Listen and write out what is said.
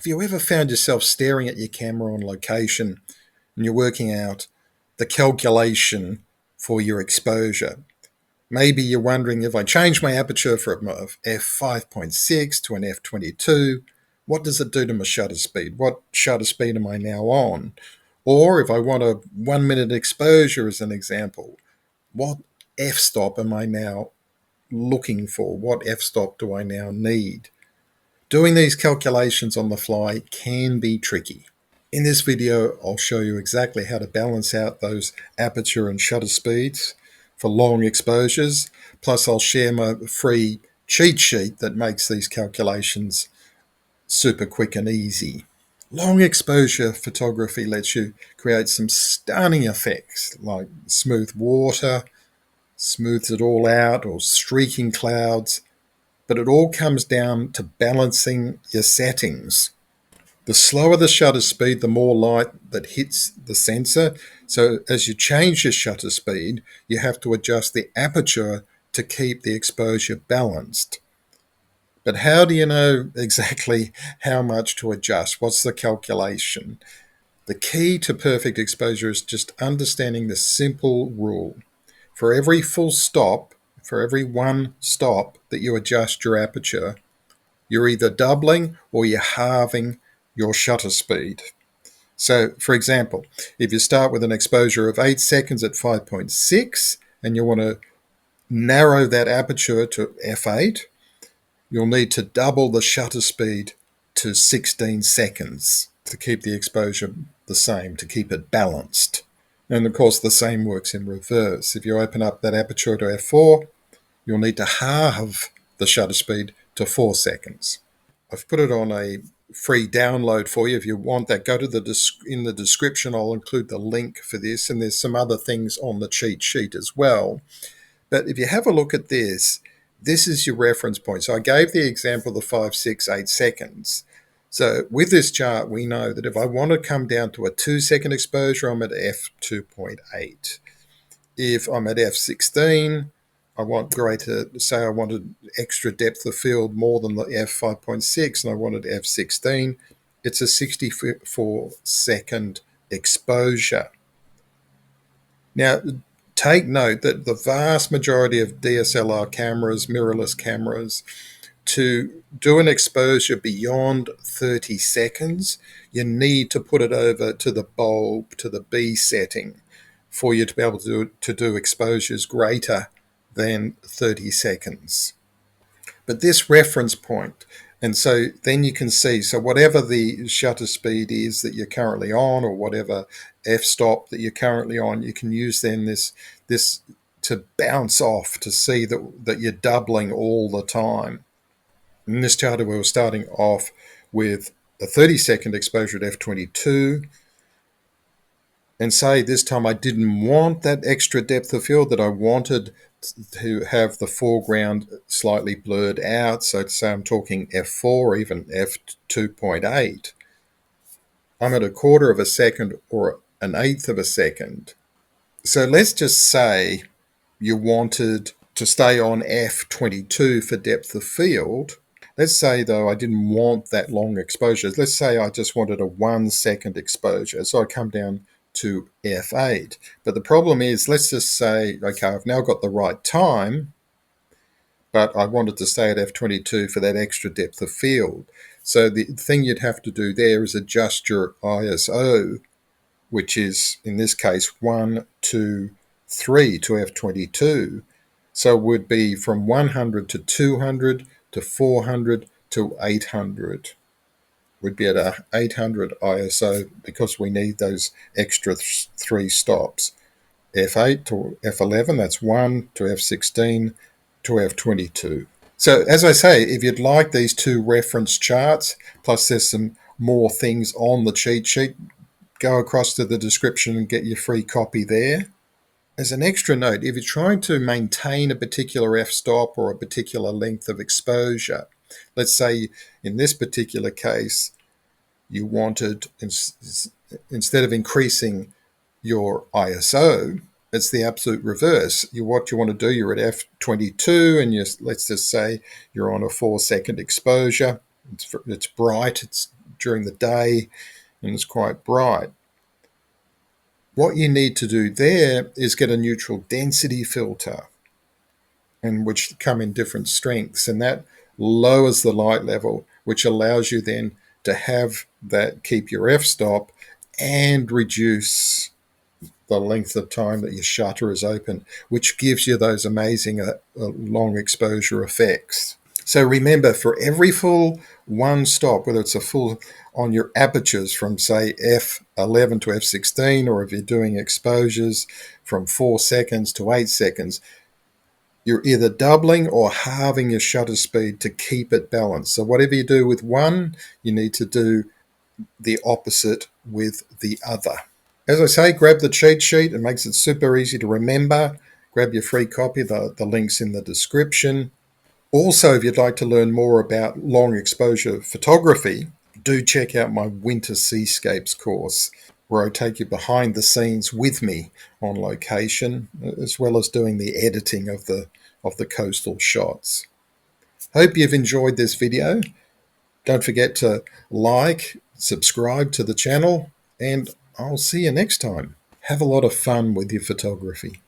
Have you ever found yourself staring at your camera on location and you're working out the calculation for your exposure? Maybe you're wondering, if I change my aperture from a f5.6 to an f22, what does it do to my shutter speed? What shutter speed am I now on? Or if I want a 1 minute exposure as an example, what f-stop am I now looking for? What f-stop do I now need? Doing these calculations on the fly can be tricky. In this video, I'll show you exactly how to balance out those aperture and shutter speeds for long exposures. Plus, I'll share my free cheat sheet that makes these calculations super quick and easy. Long exposure photography lets you create some stunning effects like smooth water, smooths it all out, or streaking clouds, but it all comes down to balancing your settings. The slower the shutter speed, the more light that hits the sensor. So as you change your shutter speed, you have to adjust the aperture to keep the exposure balanced. But how do you know exactly how much to adjust? What's the calculation? The key to perfect exposure is just understanding the simple rule. For every full stop, for every one stop that you adjust your aperture, you're either doubling or you're halving your shutter speed. So, for example, if you start with an exposure of 8 seconds at 5.6 and you want to narrow that aperture to f8, you'll need to double the shutter speed to 16 seconds to keep the exposure the same, to keep it balanced. And of course, the same works in reverse. If you open up that aperture to f4, you'll need to halve the shutter speed to 4 seconds. I've put it on a free download for you. If you want that, go to in the description. I'll include the link for this, and there's some other things on the cheat sheet as well. But if you have a look at this is your reference point. So I gave the example of the 5, 6, 8 seconds. So with this chart, we know that if I want to come down to a 2-second exposure, I'm at f2.8. If I'm at f16, I want greater, say I wanted extra depth of field more than the f5.6 and I wanted f16, it's a 64-second exposure. Now, take note that the vast majority of DSLR cameras, mirrorless cameras, to do an exposure beyond 30 seconds, you need to put it over to the bulb, to the B setting, for you to be able to do exposures greater than 30 seconds. But this reference point, and so then you can see, so whatever the shutter speed is that you're currently on, or whatever f-stop that you're currently on, you can use then this to bounce off to see that you're doubling all the time. In this chart, we were starting off with a 30-second exposure at f22, and say this time I didn't want that extra depth of field, that I wanted to have the foreground slightly blurred out. So to say I'm talking f4 or even f2.8, I'm at a quarter of a second or an eighth of a second. So let's just say you wanted to stay on f22 for depth of field. Let's say, though, I didn't want that long exposure. Let's say I just wanted a 1-second exposure. So I come down to f8. But the problem is, let's just say, okay, I've now got the right time, but I wanted to stay at f22 for that extra depth of field. So the thing you'd have to do there is adjust your ISO, which is, in this case, 1, 2, 3 to f22. So it would be from 100 to 200 to 400 to 800. We'd be at a 800 ISO because we need those extra 3 stops. F8 to F11, that's 1 to F16 to F22. So as I say, if you'd like these 2 reference charts, plus there's some more things on the cheat sheet, go across to the description and get your free copy there. As an extra note, if you're trying to maintain a particular f-stop or a particular length of exposure, let's say in this particular case, you wanted, instead of increasing your ISO, it's the absolute reverse. What you want to do, you're at f22 and let's just say you're on a 4-second exposure. It's bright, it's during the day and it's quite bright. What you need to do there is get a neutral density filter, and which come in different strengths, and that lowers the light level, which allows you then to have that keep your f-stop and reduce the length of time that your shutter is open, which gives you those amazing long exposure effects. So remember, for every full one stop, whether it's a full on your apertures from say f11 to f16, or if you're doing exposures from 4 seconds to 8 seconds, you're either doubling or halving your shutter speed to keep it balanced. So whatever you do with one, you need to do the opposite with the other. As I say, grab the cheat sheet. It makes it super easy to remember. Grab your free copy. The link's in the description. Also, if you'd like to learn more about long exposure photography, do check out my Winter Seascapes course, where I take you behind the scenes with me on location, as well as doing the editing of the coastal shots. Hope you've enjoyed this video. Don't forget to like, subscribe to the channel, and I'll see you next time. Have a lot of fun with your photography.